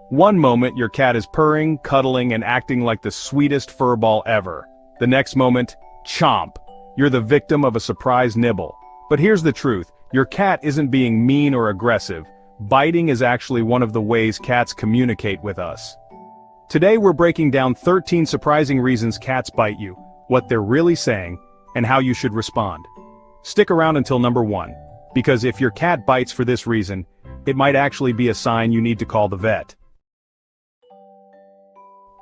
One moment your cat is purring, cuddling, and acting like the sweetest furball ever. The next moment, chomp. You're the victim of a surprise nibble. But here's the truth, your cat isn't being mean or aggressive. Biting is actually one of the ways cats communicate with us. Today we're breaking down 13 surprising reasons cats bite you, what they're really saying, and how you should respond. Stick around until number 1, because if your cat bites for this reason, it might actually be a sign you need to call the vet.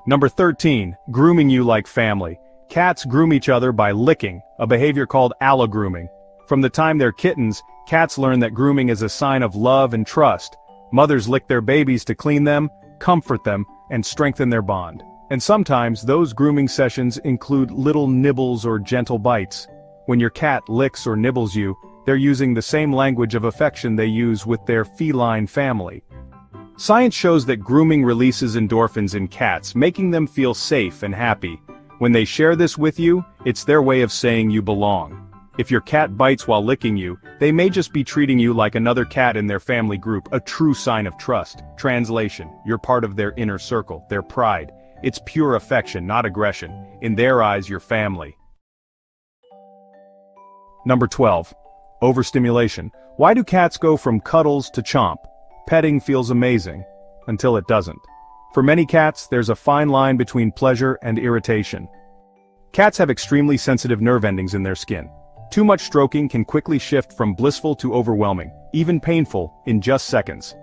Number 13, grooming you like family. Cats groom each other by licking, a behavior called allo-grooming. From the time they're kittens, cats learn that grooming is a sign of love and trust. Mothers lick their babies to clean them, comfort them, and strengthen their bond. And sometimes those grooming sessions include little nibbles or gentle bites. When your cat licks or nibbles you, they're using the same language of affection they use with their feline family. Science shows that grooming releases endorphins in cats, making them feel safe and happy. When they share this with you, it's their way of saying you belong. If your cat bites while licking you, they may just be treating you like another cat in their family group, a true sign of trust. Translation: you're part of their inner circle, their pride. It's pure affection, not aggression. In their eyes, you're family. Number 12. Overstimulation. Why do cats go from cuddles to chomp? Petting feels amazing, until it doesn't. For many cats, there's a fine line between pleasure and irritation. Cats have extremely sensitive nerve endings in their skin. Too much stroking can quickly shift from blissful to overwhelming, even painful, in just seconds.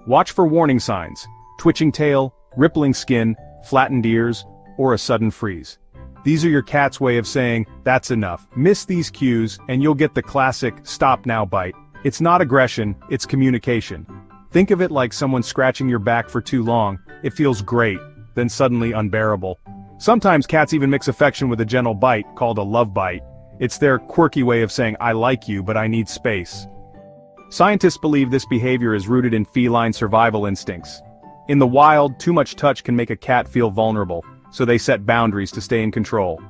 Watch for warning signs: twitching tail, rippling skin, flattened ears, or a sudden freeze. These are your cat's way of saying, that's enough. Miss these cues, and you'll get the classic, stop now bite. It's not aggression, it's communication. Think of it like someone scratching your back for too long. It feels great, then suddenly unbearable. Sometimes cats even mix affection with a gentle bite, called a love bite. It's their quirky way of saying, I like you, but I need space. Scientists believe this behavior is rooted in feline survival instincts. In the wild, too much touch can make a cat feel vulnerable, so they set boundaries to stay in control.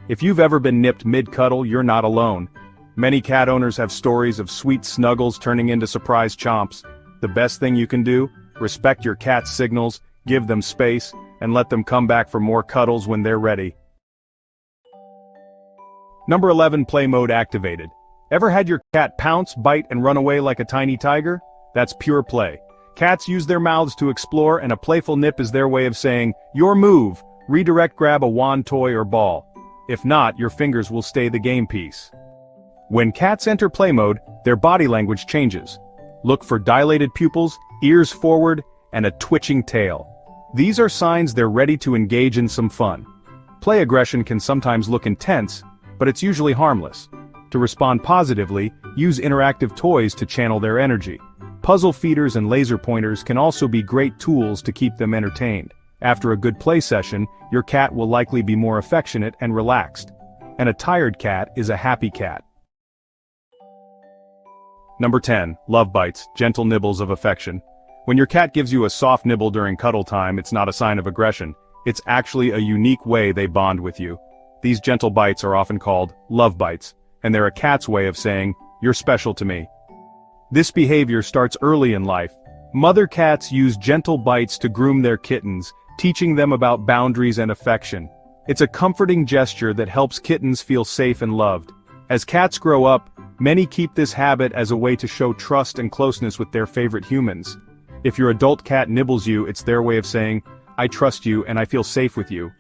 If you've ever been nipped mid-cuddle, you're not alone. Many cat owners have stories of sweet snuggles turning into surprise chomps. The best thing you can do? Respect your cat's signals, give them space, and let them come back for more cuddles when they're ready. Number 11. Play mode activated. Ever had your cat pounce, bite, and run away like a tiny tiger? That's pure play. Cats use their mouths to explore, and a playful nip is their way of saying, your move, redirect, grab a wand, toy, or ball. If not, your fingers will stay the game piece. When cats enter play mode, their body language changes. Look for dilated pupils, ears forward, and a twitching tail. These are signs they're ready to engage in some fun. Play aggression can sometimes look intense, but it's usually harmless. To respond positively, use interactive toys to channel their energy. Puzzle feeders and laser pointers can also be great tools to keep them entertained. After a good play session, your cat will likely be more affectionate and relaxed. And a tired cat is a happy cat. Number 10. Love bites, gentle nibbles of affection. When your cat gives you a soft nibble during cuddle time, it's not a sign of aggression. It's actually a unique way they bond with you. These gentle bites are often called love bites, and they're a cat's way of saying, you're special to me. This behavior starts early in life. Mother cats use gentle bites to groom their kittens, teaching them about boundaries and affection. It's a comforting gesture that helps kittens feel safe and loved. As cats grow up, many keep this habit as a way to show trust and closeness with their favorite humans. If your adult cat nibbles you, it's their way of saying, I trust you and I feel safe with you.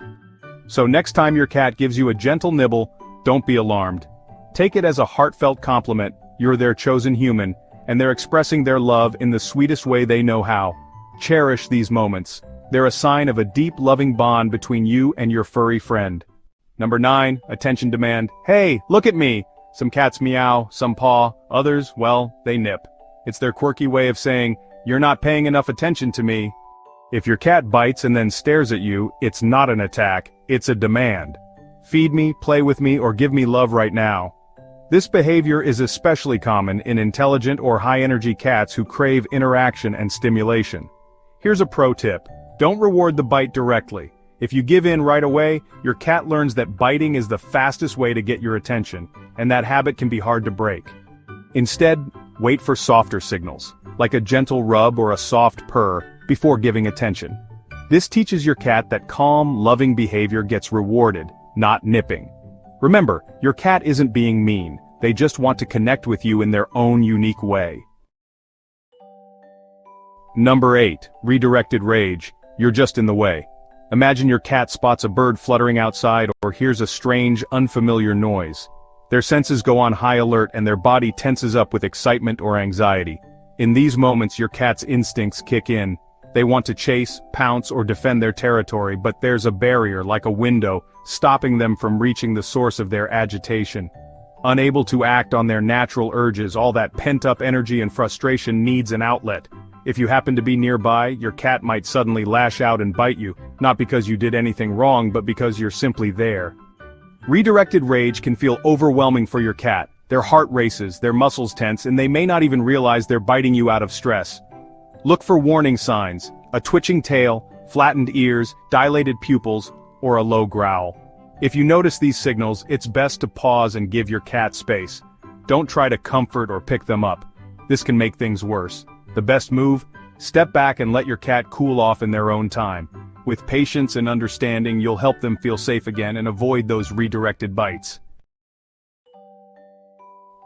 So next time your cat gives you a gentle nibble, don't be alarmed. Take it as a heartfelt compliment. You're their chosen human, and they're expressing their love in the sweetest way they know how. Cherish these moments. They're a sign of a deep, loving bond between you and your furry friend. Number 9. Attention demand. Hey, look at me! Some cats meow, some paw, others, well, they nip. It's their quirky way of saying, you're not paying enough attention to me. If your cat bites and then stares at you, it's not an attack, it's a demand. Feed me, play with me, or give me love right now. This behavior is especially common in intelligent or high-energy cats who crave interaction and stimulation. Here's a pro tip. Don't reward the bite directly. If you give in right away, your cat learns that biting is the fastest way to get your attention, and that habit can be hard to break. Instead, wait for softer signals, like a gentle rub or a soft purr, before giving attention. This teaches your cat that calm, loving behavior gets rewarded, not nipping. Remember, your cat isn't being mean, they just want to connect with you in their own unique way. Number 8. Redirected rage. You're just in the way. Imagine your cat spots a bird fluttering outside or hears a strange, unfamiliar noise. Their senses go on high alert and their body tenses up with excitement or anxiety. In these moments your cat's instincts kick in. They want to chase, pounce, or defend their territory, but there's a barrier, like a window, stopping them from reaching the source of their agitation. Unable to act on their natural urges, all that pent-up energy and frustration needs an outlet. If you happen to be nearby, your cat might suddenly lash out and bite you, not because you did anything wrong but because you're simply there. Redirected rage can feel overwhelming for your cat. Their heart races, their muscles tense, and they may not even realize they're biting you out of stress. Look for warning signs: a twitching tail, flattened ears, dilated pupils, or a low growl. If you notice these signals, it's best to pause and give your cat space. Don't try to comfort or pick them up. This can make things worse. The best move? Step back and let your cat cool off in their own time. With patience and understanding, you'll help them feel safe again and avoid those redirected bites.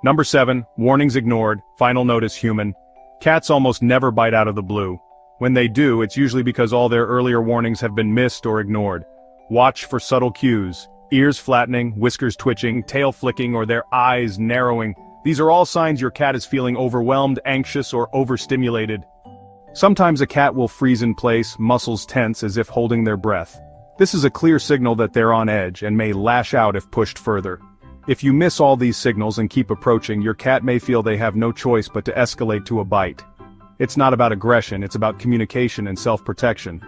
Number 7. Warnings ignored. Final notice human. Cats almost never bite out of the blue. When they do, it's usually because all their earlier warnings have been missed or ignored. Watch for subtle cues: ears flattening, whiskers twitching, tail flicking, or their eyes narrowing. These are all signs your cat is feeling overwhelmed, anxious, or overstimulated. Sometimes a cat will freeze in place, muscles tense as if holding their breath. This is a clear signal that they're on edge and may lash out if pushed further. If you miss all these signals and keep approaching, your cat may feel they have no choice but to escalate to a bite. It's not about aggression, it's about communication and self-protection.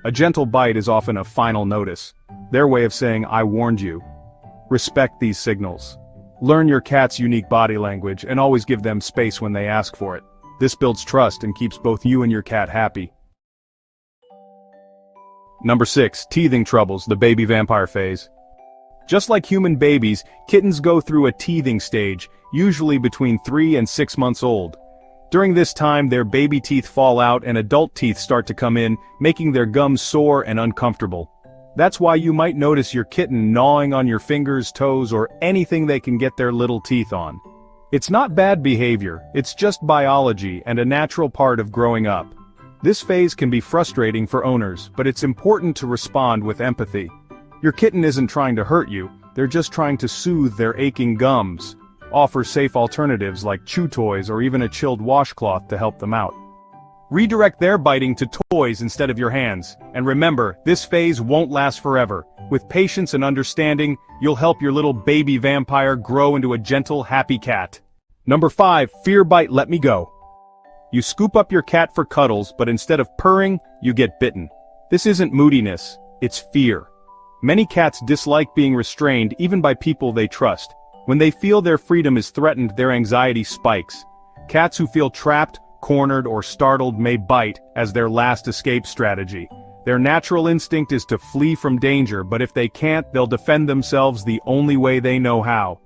A gentle bite is often a final notice, their way of saying, "I warned you." Respect these signals. Learn your cat's unique body language and always give them space when they ask for it. This builds trust and keeps both you and your cat happy. Number 6. Teething troubles, the baby vampire phase. Just like human babies, kittens go through a teething stage, usually between 3 and 6 months old. During this time, their baby teeth fall out and adult teeth start to come in, making their gums sore and uncomfortable. That's why you might notice your kitten gnawing on your fingers, toes, or anything they can get their little teeth on. It's not bad behavior, it's just biology and a natural part of growing up. This phase can be frustrating for owners, but it's important to respond with empathy. Your kitten isn't trying to hurt you, they're just trying to soothe their aching gums. Offer safe alternatives like chew toys or even a chilled washcloth to help them out. Redirect their biting to toys instead of your hands. And remember, this phase won't last forever. With patience and understanding, you'll help your little baby vampire grow into a gentle, happy cat. Number 5. Fear bite, let me go. You scoop up your cat for cuddles, but instead of purring, you get bitten. This isn't moodiness, it's fear. Many cats dislike being restrained even by people they trust. When they feel their freedom is threatened, their anxiety spikes. Cats who feel trapped, cornered, or startled may bite as their last escape strategy. Their natural instinct is to flee from danger, but if they can't, they'll defend themselves the only way they know how.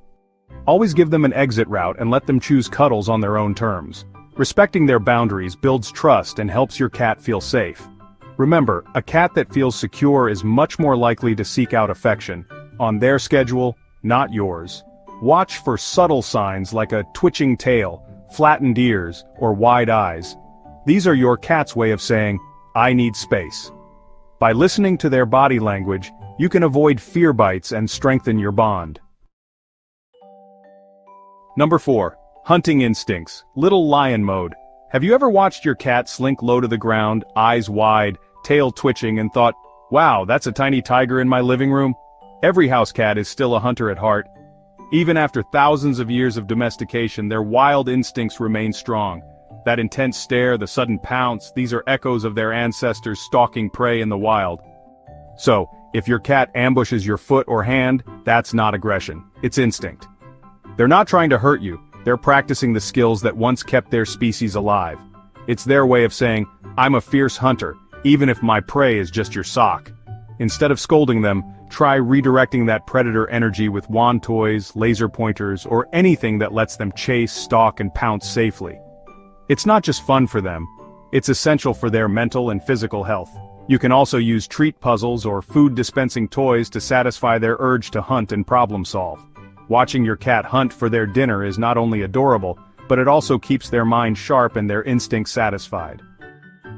Always give them an exit route and let them choose cuddles on their own terms. Respecting their boundaries builds trust and helps your cat feel safe. Remember, a cat that feels secure is much more likely to seek out affection, on their schedule, not yours. Watch for subtle signs like a twitching tail, flattened ears, or wide eyes. These are your cat's way of saying, "I need space." By listening to their body language, you can avoid fear bites and strengthen your bond. Number 4. Hunting instincts, little lion mode. Have you ever watched your cat slink low to the ground, eyes wide, tail twitching, and thought, "Wow, that's a tiny tiger in my living room"? Every house cat is still a hunter at heart. Even after thousands of years of domestication, their wild instincts remain strong. That intense stare, the sudden pounce, these are echoes of their ancestors stalking prey in the wild. So, if your cat ambushes your foot or hand, that's not aggression, it's instinct. They're not trying to hurt you, they're practicing the skills that once kept their species alive. It's their way of saying, "I'm a fierce hunter, even if my prey is just your sock." Instead of scolding them, try redirecting that predator energy with wand toys, laser pointers, or anything that lets them chase, stalk, and pounce safely. It's not just fun for them, it's essential for their mental and physical health. You can also use treat puzzles or food dispensing toys to satisfy their urge to hunt and problem solve. Watching your cat hunt for their dinner is not only adorable, but it also keeps their mind sharp and their instincts satisfied.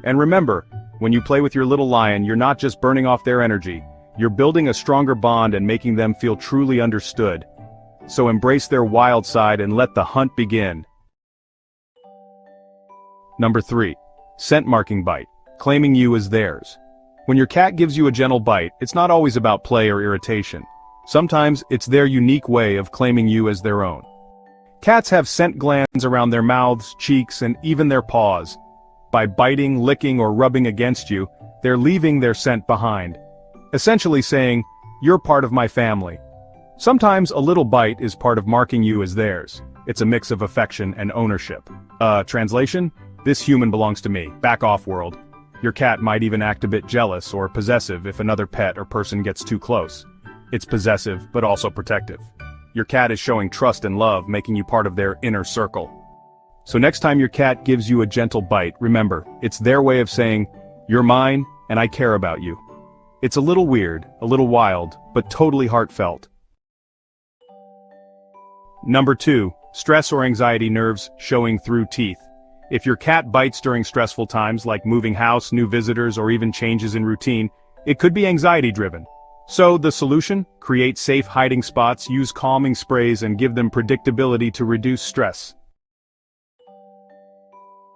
And remember, when you play with your little lion, you're not just burning off their energy, you're building a stronger bond and making them feel truly understood. So embrace their wild side and let the hunt begin. Number 3. Scent marking bite, claiming you as theirs. When your cat gives you a gentle bite, it's not always about play or irritation. Sometimes it's their unique way of claiming you as their own. Cats have scent glands around their mouths, cheeks, and even their paws. By biting, licking, or rubbing against you, they're leaving their scent behind. Essentially saying, "You're part of my family." Sometimes a little bite is part of marking you as theirs. It's a mix of affection and ownership. Translation? This human belongs to me. Back off, world. Your cat might even act a bit jealous or possessive if another pet or person gets too close. It's possessive, but also protective. Your cat is showing trust and love, making you part of their inner circle. So next time your cat gives you a gentle bite, remember, it's their way of saying, "You're mine, and I care about you." It's a little weird, a little wild, but totally heartfelt. Number 2. Stress or anxiety nerves showing through teeth. If your cat bites during stressful times like moving house, new visitors, or even changes in routine, it could be anxiety-driven. So the solution? Create safe hiding spots, use calming sprays, and give them predictability to reduce stress.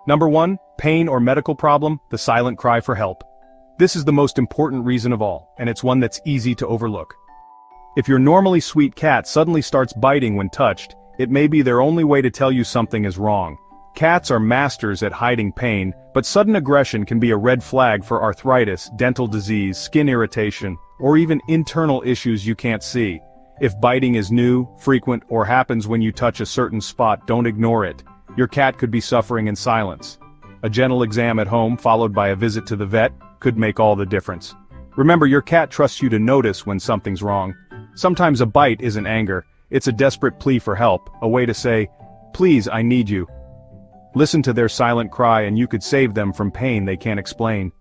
Number 1. Pain or medical problem, the silent cry for help. This is the most important reason of all, and it's one that's easy to overlook. If your normally sweet cat suddenly starts biting when touched, it may be their only way to tell you something is wrong. Cats are masters at hiding pain, but sudden aggression can be a red flag for arthritis, dental disease, skin irritation, or even internal issues you can't see. If biting is new, frequent, or happens when you touch a certain spot, don't ignore it. Your cat could be suffering in silence. A gentle exam at home followed by a visit to the vet could make all the difference. Remember, your cat trusts you to notice when something's wrong. Sometimes a bite isn't anger, it's a desperate plea for help, a way to say, "Please, I need you." Listen to their silent cry and you could save them from pain they can't explain.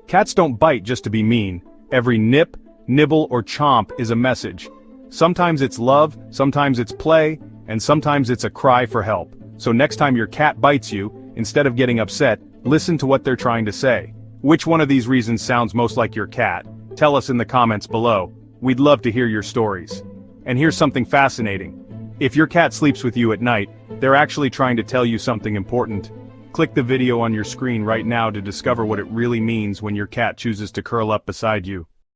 Cats don't bite just to be mean. Every nip, nibble, or chomp is a message. Sometimes it's love, sometimes it's play, and sometimes it's a cry for help. So next time your cat bites you, instead of getting upset, listen to what they're trying to say. Which one of these reasons sounds most like your cat? Tell us in the comments below. We'd love to hear your stories. And here's something fascinating. If your cat sleeps with you at night, they're actually trying to tell you something important. Click the video on your screen right now to discover what it really means when your cat chooses to curl up beside you.